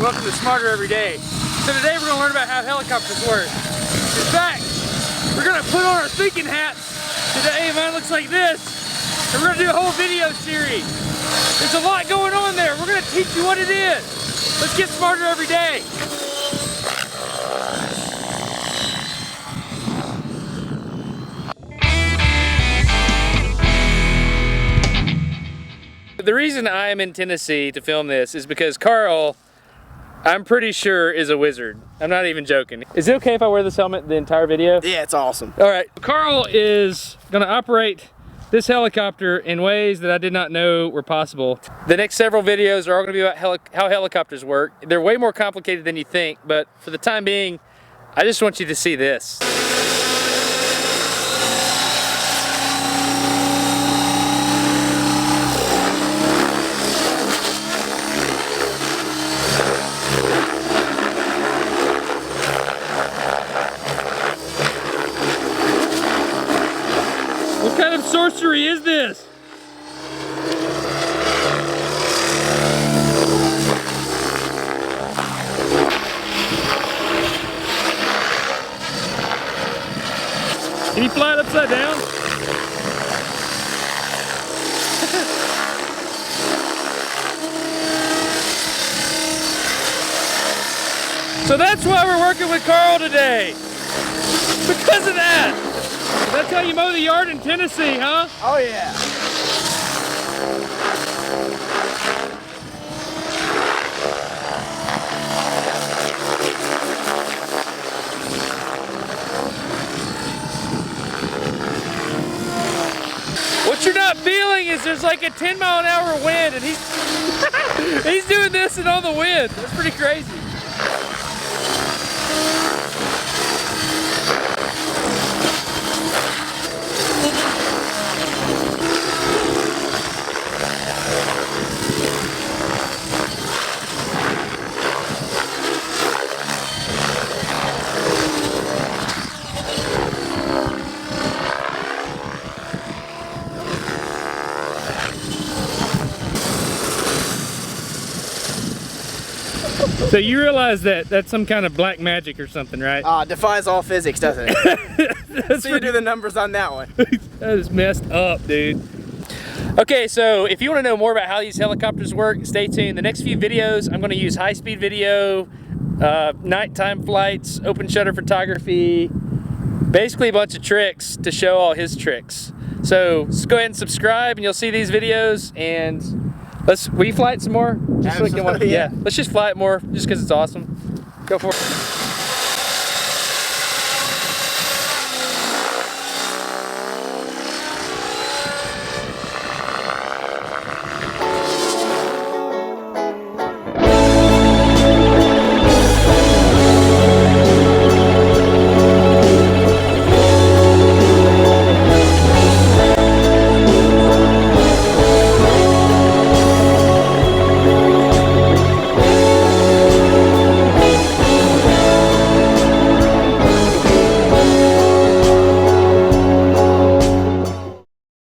Welcome to Smarter Every Day. So today we're going to learn about how helicopters work. In fact, we're going to put on our thinking hats today. Mine looks like this. And we're going to do a whole video series. There's a lot going on there. We're going to teach you what it is. Let's get smarter every day. The reason I am in Tennessee to film this is because Carl, I'm pretty sure, is a wizard. I'm not even joking. Is it okay if I wear this helmet the entire video? Yeah, it's awesome. All right, Carl is gonna operate this helicopter in ways that I did not know were possible. The next several videos are all gonna be about how helicopters work. They're way more complicated than you think, but for the time being, I just want you to see this. What kind of sorcery is this? Can you fly it upside down? So that's why we're working with Carl today. Because of that. That's how you mow the yard in Tennessee, huh? Oh yeah. What you're not feeling is there's like a 10-mile-an-hour wind, and he's doing this in all the wind. That's pretty crazy. So you realize that that's some kind of black magic or something, right? Defies all physics, doesn't it? So you do the numbers on that one. That is messed up, dude. Okay, so if you want to know more about how these helicopters work, stay tuned. The next few videos, I'm going to use high-speed video, nighttime flights, open shutter photography, basically a bunch of tricks to show all his tricks. So just go ahead and subscribe and you'll see these videos, and will you fly it some more? Just so we can, yeah, let's just fly it more just because it's awesome. Go for it.